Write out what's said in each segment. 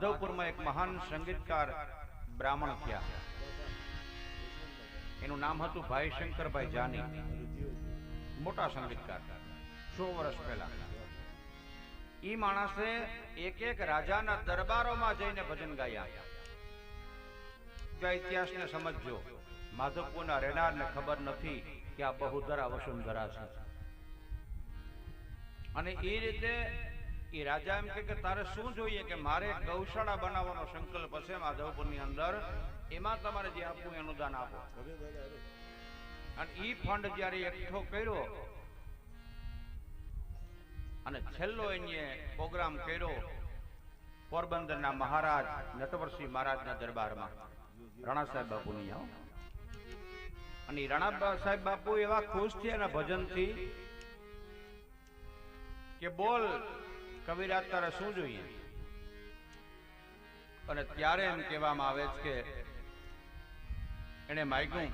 માધવપુરમાં એક મહાન સંગીતકાર બ્રાહ્મણ થયા. એનું નામ હતું ભાઈ શંકરભાઈ જાની. મોટા સંગીતકાર, 100 વર્ષ પહેલા. ઈ માણસે એક એક રાજાના દરબારોમાં જઈને ભજન ગાયા. જો ઇતિહાસને સમજજો, માધવપુરના રહેનારને ખબર નથી કે આ બહુધરા વસુંધરા છે. અને એ રીતે એ રાજા એમ કે તારે શું જોઈએ? કે મારે ગૌશાળા બનાવવાનો સંકલ્પ છે માધવપુરની અંદર, એમાં તમારે જે આપવું એનું દાન આપો. અને ઈ ફંડ જયારે એકઠો કર્યો અને છેલ્લો એને પ્રોગ્રામ કર્યો પોરબંદરના મહારાજ નટવરસિંહ મહારાજના દરબારમાં, રાણા સાહેબ બાપુની. અને રાણા સાહેબ બાપુ એવા ખુશ થયા એના ભજનથી કે બોલ કવિરાજ તારે શું જોઈએ? અને ત્યારે એમ કહેવામાં આવે છે કે એને માગ્યું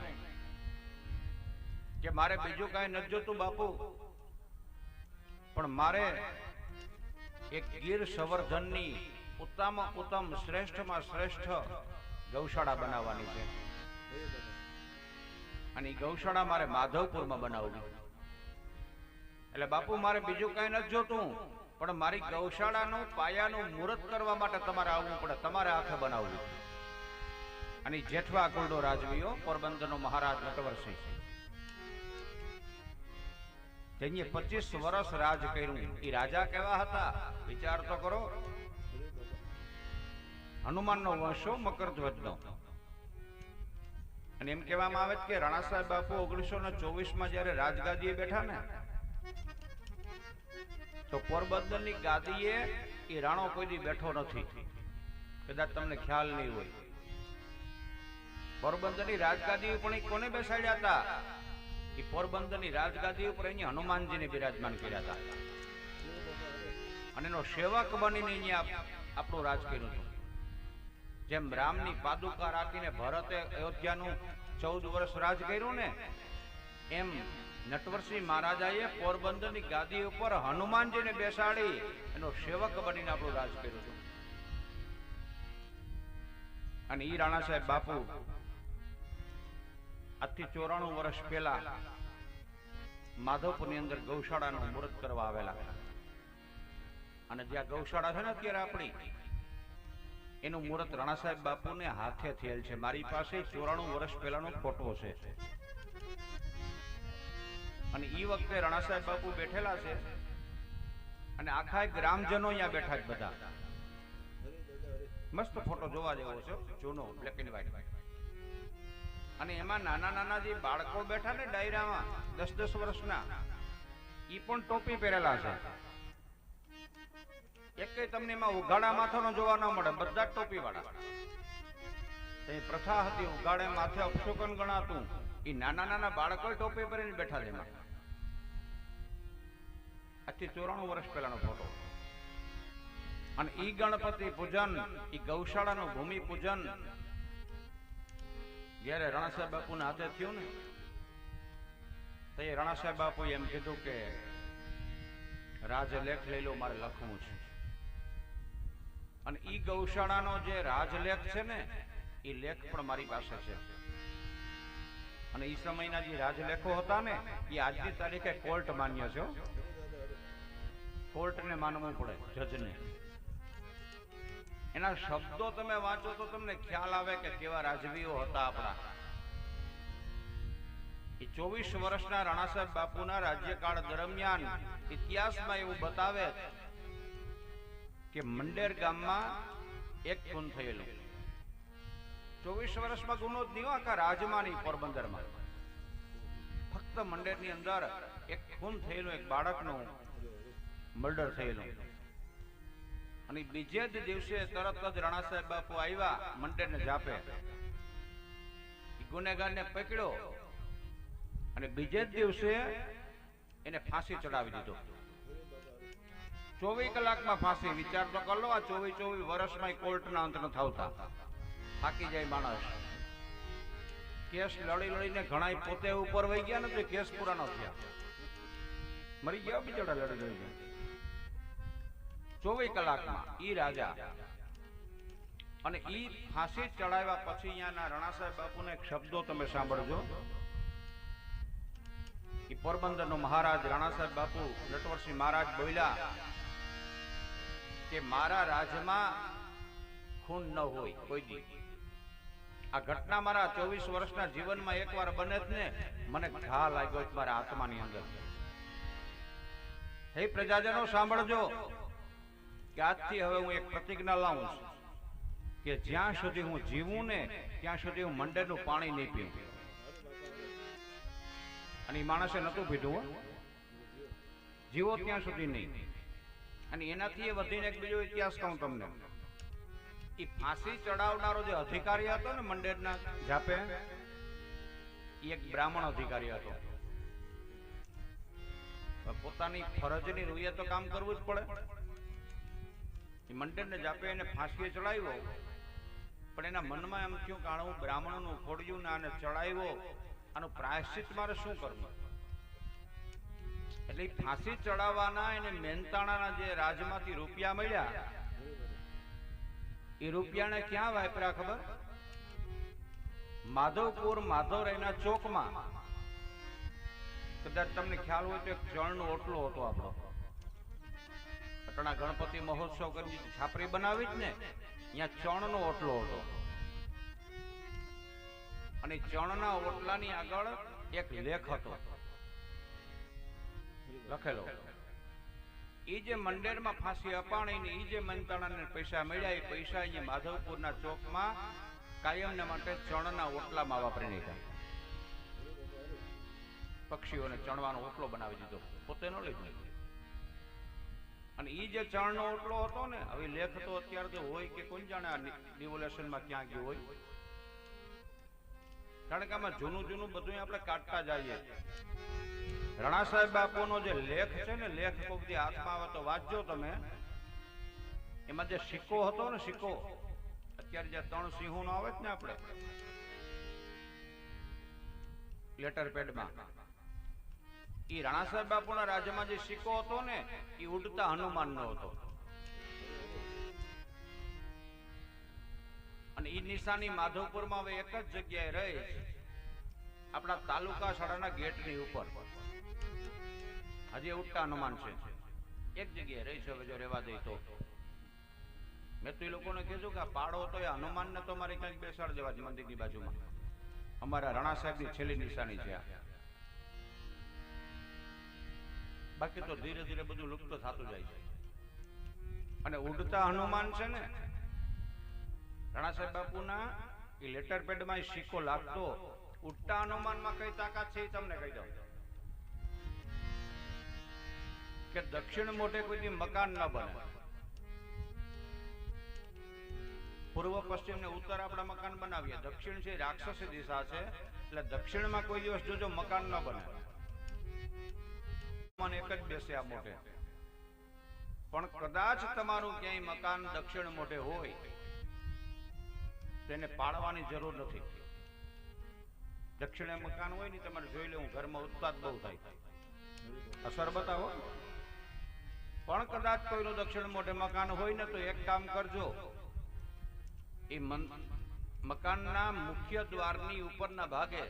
કે મારે બીજું કાંઈ નથી જોતું બાપુ, પણ મારે એક ગીર સંવર્ધનની ઉત્તમમાં ઉત્તમ શ્રેષ્ઠમાં શ્રેષ્ઠ ગૌશાળા બનાવવાની છે. અને ગૌશાળા મારે માધવપુરમાં બનાવવી. એટલે બાપુ મારે બીજું કાંઈ નથી જોતું, પણ મારી ગૌશાળાનું પાયાનું મુહૂર્ત કરવા માટે તમારે આવવું પડે, તમારે હાથે બનાવવું. અને જેઠવા કુલનો રાજવીઓ પોરબંદરનો મહારાજ નટવરસિંહ, જેને 25 વર્ષ રાજ કર્યું. એ રાજા કેવા હતા વિચાર તો કરો. હનુમાનનો વંશો, મકરધ્વજનો. અને એમ કહેવામાં આવે કે રાણા સાહેબ બાપુ 1924માં જયારે રાજગાદીએ બેઠા ને, તો પોરબંદરની ગાદીએ એ રાણો કોઈ દી બેઠો નથી. કદાચ તમને ખ્યાલ નહીં હોય. પોરબંદરની રાજગાદી ઉપર કોને બેસાડ્યા હતા? એ પોરબંદરની રાજગાદી ઉપર અહીંયા હનુમાનજીને બિરાજમાન કર્યા હતા. અને એનો સેવક બનીને અહીંયા આપણું રાજ કર્યું હતું. જેમ રામની પાદુકા રાખીને ભરતે અયોધ્યાનું 14 વર્ષ રાજ કર્યું ને, એમ નટવરસિંહ મહારાજાએ પોરબંદરની ગાદી ઉપર હનુમાનજીને બેસાડી એનો સેવક બનીને આપણું રાજ કર્યું હતું. અને ઈ રાણા સાહેબ બાપુ આજથી 94 વર્ષ પહેલા માધવપુરની અંદર ગૌશાળાનું મુહૂર્ત કરવા આવેલા. અને જ્યાં ગૌશાળા છે ને અત્યારે આપણી, એનું મુહૂર્ત રાણા સાહેબ બાપુને હાથે થયેલ છે. મારી પાસે 94 વર્ષ પહેલાનો ફોટો છે. અને ઈ વખતે રાણા સાહેબ બાપુ બેઠેલા છે અને આખા ગ્રામજનો અહીંયા બેઠા જ બધા. મસ્ત ફોટો જોવા જેવો છે, જૂનો, બ્લેક એન્ડ વ્હાઈટ. અને એમાં નાના નાના જે બાળકો બેઠા ને ડાયરામાં, 10-10 વર્ષના, ઈ પણ ટોપી પહેરેલા છે. એકેય તમને એમાં ઉઘાડા માથાનો જોવા ન મળે, બધા જ ટોપી વાળા. એ પ્રથા હતી, ઉઘાડે માથે અપશુકન ગણાતું. એ નાના નાના બાળકો ટોપી પહેરીને બેઠા છે એમાં. આજથી 94 વર્ષ પહેલાનો ફોટો. અને ઈ ગણપતિ પૂજન, ઈ ગૌશાળાનું ભૂમિ પૂજન જયારે રાણા સાહેબ બાપુના હાથે થયું ને, તો એ રાણા સાહેબ બાપુ એમ કીધું કે રાજલેખ લઈ લો, મારે લખવું છે. અને ઈ ગૌશાળાનો જે રાજલેખ છે ને, એ લેખ પણ મારી પાસે છે. અને ઈ સમયના જે રાજલેખો હતા ને, એ આજની તારીખે કોર્ટ માન્ય છે. કોર્ટને માનવું પડે, જજને. એના શબ્દો તમે વાંચો તો તમને ખ્યાલ આવે કે કેવા રાજવીઓ હતા આપણા. એ 24 વર્ષના રાણા સાહેબ બાપુના રાજ્યકાળ દરમિયાન ઇતિહાસમાં એવું બતાવે કે મંડેર ગામમાં એક ખૂન થયેલું. 24 વર્ષમાં ગુનો જ નહીં, આખા રાજમાં નહીં, પોરબંદરમાં ફક્ત મંડેરની અંદર એક ખૂન થયેલું, એક બાળકનું મર્ડર થયેલું. અને બીજે જ દિવસે તરત જ રાણા સાહેબ બાપુ આવ્યા મંડેરને જાપે, ગુનેગારને પકડ્યો અને બીજે જ દિવસે એને ફાંસી ચડાવી દીધો. 24 કલાકમાં ફાંસી. વિચાર તો કરી લો, આ 24 વર્ષમાં કોર્ટના અંત ન થતા થાકી જાય માણસ. કેસ લડી લડીને ઘણા પોતે ઉપર વહી ગયા ને, તો કેસ પૂરા ન થયા, મરી ગયા બિચારા લડી લડીને. 24 કલાકમાં ઈ રાજા અને ઈ ફાંસી ચડાવ્યા પછી અહીંયાના રાણા સાહેબ બાપુના એક શબ્દો તમે સાંભળજો. એ પોરબંદરનો મહારાજ રાણા સાહેબ બાપુ નટવરસિંહ મહારાજ બોલ્યા કે મારા રાજમાં ખૂન ન હોય કોઈ દી. આ ઘટના મારા 24 વર્ષના જીવનમાં એકવાર બને જ ને મને ઘા લાગ્યો મારા આત્માની અંદર. હે પ્રજાજનો સાંભળજો કે આજથી હવે હું એક પ્રતિજ્ઞા લાવું છું કે જ્યાં સુધી હું જીવું ને ત્યાં સુધી હું મંડળનું પાણી નહીં પીવું. અને એ માણસે નતું પીધું, જીવો ત્યાં સુધી નહીં. અને એનાથી વધીને એક બીજો ઇતિહાસ કહું તમને. એ ફાંસી ચડાવનારો જે અધિકારી હતો ને મંડળના જાપે, એ એક બ્રાહ્મણ અધિકારી હતો. પોતાની ફરજની રૂએ તો કામ કરવું જ પડે. એ મંડળને જાપે એને ફાંસીએ ચડાવ્યો, પણ એના મનમાં એમ થયું કે હું બ્રાહ્મણનું ખોડ્યું ને આને ચડાવ્યો, આનું પ્રાયશ્ચિત મારે શું કરવું? એટલે ફાંસી ચડાવવાના એને મહેનતાણાના જે રાજમાંથી રૂપિયા મળ્યા, એ રૂપિયાને ક્યાં વાપર્યા ખબર? માધવપુર માધવરાયના ચોકમાં. કદાચ તમને ખ્યાલ હોય તો એક ચણનો ઓટલો હતો આપણો. પટણા ગણપતિ મહોત્સવ કરી છાપરી બનાવી જ ને, અહીંયા ચણનો ઓટલો હતો. અને ચણના ઓટલાની આગળ એક લેખ હતો લખેલો. એ જે મંડેરમાં ફાંસી અપાણી ને એ જે મંતાણાને પૈસા મળ્યા, એ પૈસા અહીંયા માધવપુરના ચોકમાં કાયમને માટે ચણના ઓટલામાં વાપરી નાખ્યા. પક્ષીઓને ચણવાનો ઓટલો બનાવી દીધો, પોતે ન લીધો. અને એ જે ચણનો ઓટલો હતો ને, હવે લેખ તો અત્યારે તો હોય કે કોણ જાણે આ ડિવોલ્યુશનમાં ક્યાં ગયું હોય. કારણ કે આમાં જૂનું બધું આપણે કાઢતા જઈએ. રાણા સાહેબ બાપુનો જે લેખ છે ને, લેખ કોક દી હાથમાં આવે તો વાંચજો તમે. એમાં જે સિક્કો હતો ને, સિક્કો અત્યારે જે 3 સિંહોનો આવે છે ને આપણે લેટર પેડમાં, એ રાણા સાહેબ બાપુના રાજ્યમાં જે સિક્કો હતો ને, એ ઉડતા હનુમાનનો હતો. અને એ નિશાની માધવપુરમાં હવે એક જ જગ્યાએ રહે, આપણા તાલુકા શાળાના ગેટની ઉપર. હજી ઉડતા હનુમાન છે, એક જગ્યાએ રહી છે. હવે જો રહેવા દે તો મેં તો એ લોકોને કીધું કે આ પાડો હતો એ હનુમાનને તો મારે ક્યાંક બેસાડ દેવા જ મંદિરની બાજુમાં. અમારા રાણા સાહેબની છેલ્લી નિશાની છે આ. બાકી તો ધીરે ધીરે બધું લુપ્ત થતું જાય છે. અને ઉડતા હનુમાન છે ને, રાણા સાહેબ બાપુના એ લેટર પેડમાં સિક્કો લાગતો. ઉડતા હનુમાનમાં કઈ તાકાત છે એ તમને કહી દઉં કે દક્ષિણ મોઢે કોઈ મકાન ન બને. પૂર્વ પશ્ચિમ ને ઉત્તર આપણા મકાન બનાવીએ. દક્ષિણ છે રાક્ષસી દિશા છે, એટલે દક્ષિણમાં કોઈ દિવસ જોજો મકાન ન બને. એક જ બેસે આ મોઢે. પણ કદાચ તમારું ક્યાંય મકાન દક્ષિણ મોઢે હોય, તેને પાડવાની જરૂર નથી. દક્ષિણે મકાન હોય ને, તમારે જોઈ લેવું ઘરમાં ઉત્પાદ બહુ થાય, અસર બતાવો. પણ કદાચ કોઈનું દક્ષિણ મોઢે મકાન હોય ને, તો એક કામ કરજો, એ મકાનના મુખ્ય દ્વારની ઉપરના ભાગે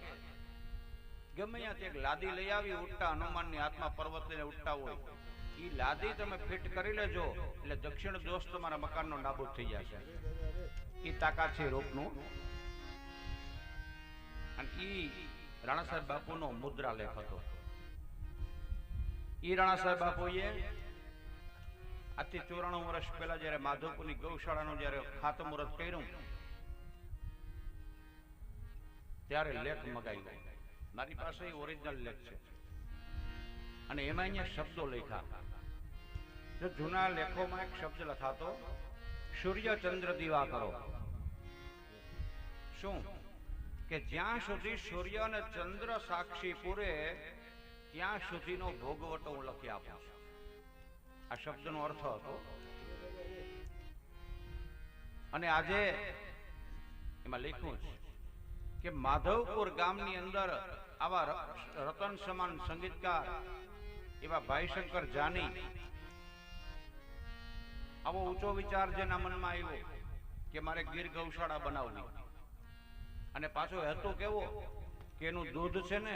ગમે ત્યાંથી એક લાદી લઈ આવી, ઉડતા હનુમાનની હાથમાં પર્વત લઈને ઉડતા હોય, એ લાદી તમે ફિટ કરી લેજો, એટલે દક્ષિણ દોષ તમારા મકાનનો નાબૂદ થઈ જશે. એ તાકાત છે રોગનું. અને ઈ રાણા સાહેબ બાપુનો મુદ્રા લેખ હતો. ઈ રાણા સાહેબ બાપુએ આજથી 94 વર્ષ પહેલા જયારે માધવપુરની ગૌશાળાનું જયારે ખાતમુહૂર્ત કર્યું, ત્યારે લેખ મગાવ્યો. મારી પાસે ઓરિજિનલ લેખ છે. અને એમાં અહીંયા શબ્દો લખ્યા. જો જૂના લેખોમાં એક શબ્દ લખાતો, સૂર્ય ચંદ્ર દીવા કરો. શું કે જ્યાં સુધી સૂર્ય અને ચંદ્ર સાક્ષી પૂરે ત્યાં સુધીનો ભોગવટો હું લખી આપું. આ શબ્દનો અર્થ હતો. અને આજે એમાં લખ્યું છે કે માધવપુર ગામની અંદર આવા રતન સમાન સંગીતકાર એવા ભાઈ શંકર જાની, આવો ઊંચો વિચાર જેના મનમાં આવ્યો કે મારે ગીર ગૌશાળા બનાવવી, અને પાછો હેતુ કેવો કે એનું દૂધ છે ને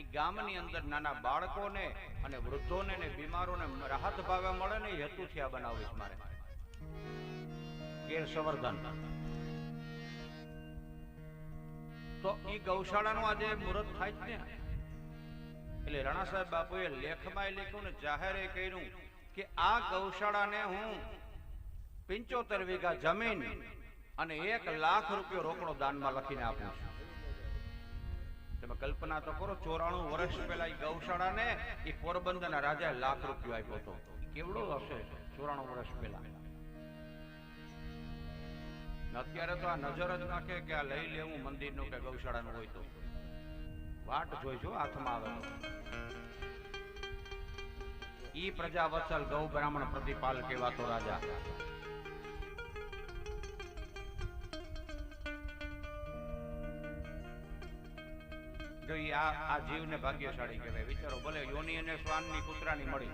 એ ગામની અંદર નાના બાળકોને અને વૃદ્ધોને ને બીમારોને રાહત ભાવે મળે ને, એ હેતુથી આ બનાવીશ મારે ગીર સંવર્ધન. તો એ ગૌશાળાનું આજે મુહૂર્ત થાય છે ને, એટલે રાણા સાહેબ બાપુએ લેખમાં લખ્યું ને જાહેરે કર્યું કે આ ગૌશાળાને હું 75 વીઘા જમીન અને 1 લાખ રૂપિયા રોકડો દાનમાં લખીને આપું છું. તમે કલ્પના તો કરો, 94 વર્ષ પહેલા એ ગૌશાળાને એ પોરબંદરના રાજાએ લાખ રૂપિયા આપ્યો હતો. કેવડો હશે 94 વર્ષ પહેલા. અત્યારે તો આ નજર જ નાખે કે આ લઈ લેવું મંદિરનું કે ગૌશાળાનું હોય તો વાટ જોઈજો હાથમાં આવે તો. ઈ પ્રજા વત્સલ ગૌ બ્રાહ્મણ પ્રતિપાલ કહેવાતો રાજા. જો આ જીવને ભાગ્યશાળી કહેવાય. વિચારો, ભલે યોની અને શ્વાનની કૂતરાની મળી,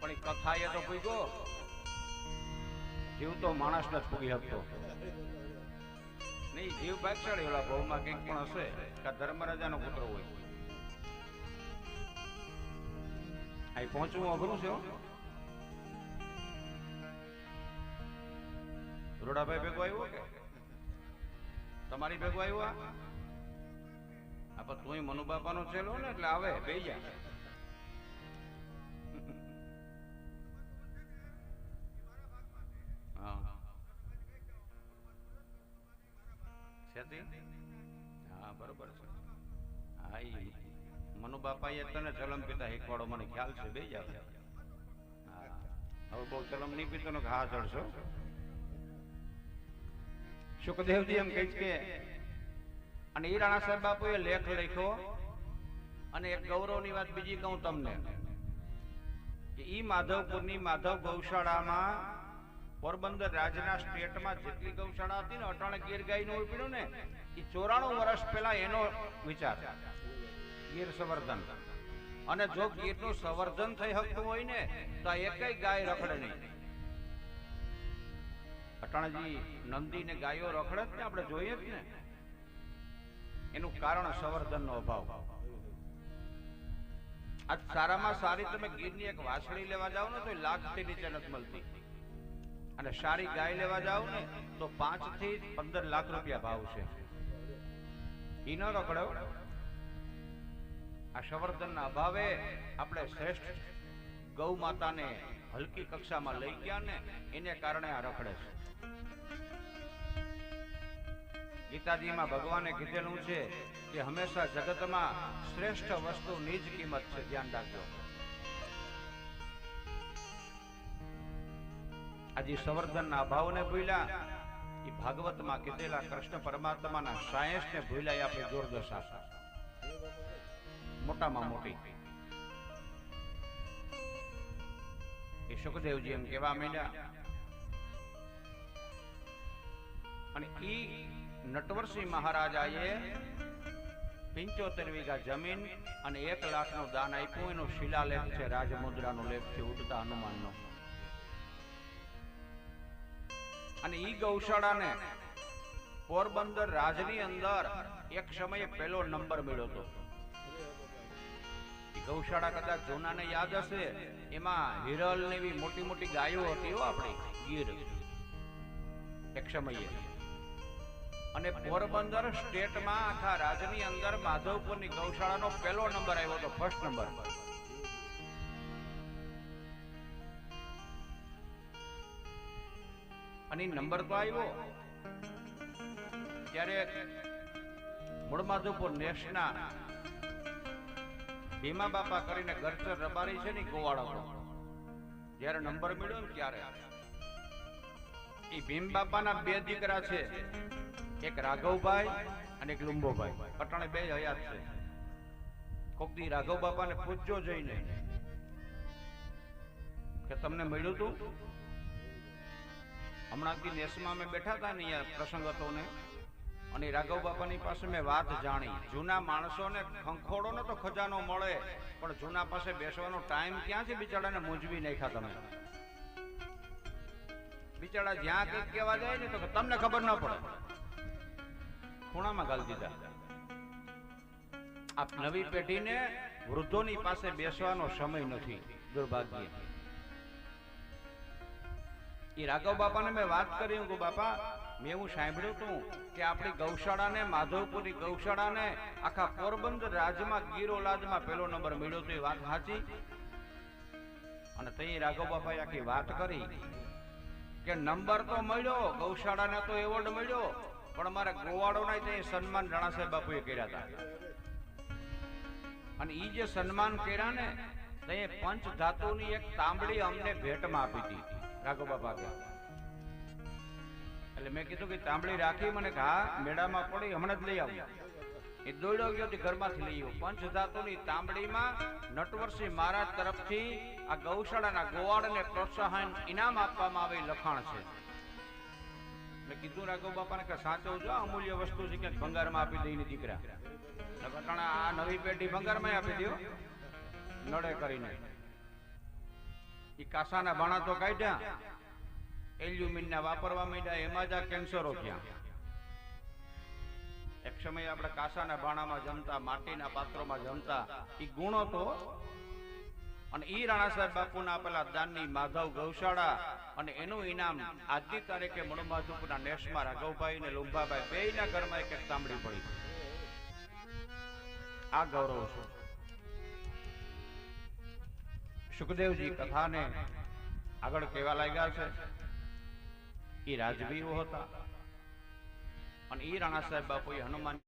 પણ એ કથાએ તો પૂગ્યો. જીવ તો માણસ જ પૂગી શકતો નહીં. જીવ ભાગ્યશાળી. ઓલા ભાવમાં કંઈક પણ હશે કે ધર્મરાજાનો પુત્ર હોય. અહીં પહોંચવું અઘરું છે. રોડાભાઈ ભેગો આવ્યો કે તમારી ભેગો આવ્યો? આ પણ તું મનુબાપાનો છેલો ને, એટલે આવે બે જા. હા બરોબર છે. હા, મનુબાપાએ તને ચલમ પીતા શીખવાડો, મને ખ્યાલ છે. બે જાવ. હા, હવે બહુ ચલમ નહીં પીતો ને ઘા ચડશો. સુખદેવજી એમ કહે કે, અને ઈ રાણા સાહેબ બાપુએ લેખ લખ્યો. અને એક ગૌરવની વાત બીજી કહું તમને કે ઈ માધવપુરની માધવ ગૌશાળામાં પોરબંદર રાજના સ્ટેટમાં જેટલી ગૌશાળા હતી ને, અટાણે ગીર ગાયનું ઉપડ્યું ને, એ 94 વર્ષ પહેલા એનો વિચાર ગીર સંવર્ધન. અને જો ગીરનું સંવર્ધન થઈ શકતું હોય ને તો આ એકેય ગાય રખડે નહીં. અટાણેજી નંદી ને ગાયો રખડે જ ને, આપણે જોઈએ જ ને. એનું કારણ સંવર્ધનનો અભાવ. આજ સારામાં સારી તમે ગીરની એક વાછડી લેવા જાઓ ને તો 1 લાખથી નીચે નથી મળતી, અને સારી ગાય લેવા જાઓ ને તો 5 થી 15 લાખ રૂપિયા ભાવ છે. ઈ ન રખડો. આ સંવર્ધનના અભાવે આપણે શ્રેષ્ઠ ગૌ માતાને હલકી કક્ષામાં લઈ ગયા ને, એને કારણે આ રખડે છે. ગીતાજીમાં ભગવાને કીધેલું છે કે હંમેશા જગતમાં શ્રેષ્ઠ વસ્તુની જ કિંમત છે, ધ્યાન રાખજો. આજે સંવર્ધનના અભાવને ભૂલ્યા, એ ભાગવતમાં કીધેલા કૃષ્ણ પરમાત્માના સાયન્સને ભૂલ્યા, આપણે જોરદશા મોટામાં મોટી. એ સુખદેવજી એમ કહેવા માંડ્યા. અને ઈ નટવરસિંહ મહારાજાએ 75 વીઘા જમીન અને 1 લાખનું દાન આપ્યું. એનો શિલાલેખ છે, રાજમુદ્રાનો લેખ છે, ઉડતા હનુમાનનો. અને ઈ ગૌશાળાને પોરબંદર રાજની અંદર એક સમયે પહેલો નંબર મળ્યો હતો. ગૌશાળા કદાચ જૂનાને યાદ હશે, એમાં હિરલ ને એવી મોટી મોટી ગાયો હતી આપણી ગીર એક સમયે. અને પોરબંદર સ્ટેટમાં આખા રાજની અંદર માધવપુરની ગૌશાળાનો પહેલો નંબર આવ્યો હતો, ફર્સ્ટ નંબર. અને નંબર તો આવ્યો ત્યારે મૂળ માધવપુર નેશના ભીમા બાપા કરીને ગરચર રબારી છે ને ગોવાળા, જયારે નંબર મળ્યો ને ત્યારે એ ભીમ બાપાના 2 દીકરા છે, એક રાઘવભાઈ અને એક લુંબોભાઈ. અટાણે 2 હયાત છે. કોક દી રાઘવ બાપાને પૂછજો જઈને કે તમને મળ્યું તું. હમણાં નેસમાં અમે બેઠા હતા ને, અહીંયા પ્રસંગ હતો ને, અને રાઘવ બાપાની પાસે મેં વાત જાણી. જૂના માણસોને ખંખોડો ને તો ખજાનો મળે, પણ જૂના પાસે બેસવાનો ટાઈમ ક્યાં છે? બિચારાને મૂંઝવી નાખ્યા તમે. બિચારા જ્યાં કંઈક કહેવા જાય ને તો કે તમને ખબર ન પડે, ખૂણામાં ગાલી દીધા. આ નવી પેઢીને વૃદ્ધોની પાસે બેસવાનો સમય નથી, દુર્ભાગ્ય. એ રાઘવ બાપાને મેં વાત કરી કે બાપા મેં એવું સાંભળ્યું હતું કે આપણી ગૌશાળાને, માધવપુરી ગૌશાળાને આખા પોરબંદર રાજ્યમાં ગીર ઓલાદમાં પહેલો નંબર મળ્યો તો એ વાત સાચી? અને તઈ રાઘવ બાપાએ આખી વાત કરી કે નંબર તો મળ્યો, ગૌશાળાને તો એવોર્ડ મળ્યો, પણ અમારા ગોવાળોના તે સન્માન રાણા સાહેબ બાપુએ કર્યા હતા. અને ઈ જે સન્માન કર્યા ને તે પંચ ધાતુની એક તાંબડી અમને ભેટમાં આપી હતી રાઘવ બાપા કે. એટલે મેં કીધું કે તાંબડી રાખી, મને હા મેળામાં પડી હમણાં જ લઈ આવ્યો. એ દોડ્યો ગયો ઘરમાંથી લઈ આવ્યો. પંચ ધાતુની તાંબડીમાં નટવરસિંહ મહારાજ તરફથી આ ગૌશાળાના ગોવાળને પ્રોત્સાહન ઇનામ આપવામાં આવે લખાણ છે. મેં કીધું રાઘવ બાપાને કે સાચવજો, અમૂલ્ય વસ્તુ છે, કે ભંગારમાં આપી દઈને દીકરા. આ નવી પેઢી ભંગારમાં આપી દો નડે કરીને. ઈ કાસાના બાણા તો કાઢ્યા, એલ્યુમિન ના વાપરવા માંડ્યા, એમાં જ આ કેન્સરો થયા. એક સમયે આપણે કાસાના બાણામાં જમતા, માટીના પાત્રોમાં જમતા, ઈ ગુણો તો. અને ઈ રાણા સાહેબ બાપુના આપેલા દાનની માધવ ગૌશાળા અને એનું ઇનામ આજની તારીખે મણુમાધુપુરના નેશમાં રાઘવભાઈ ને લુંભાભાઈ બેયના ઘરમાં એક એક તાંબડી પડી. આ ગૌરવ છે. સુખદેવજી કથાને આગળ કહેવા લાગ્યા છે. એ રાજવીઓ હતા અને એ રાણા સાહેબ બાપુએ હનુમાન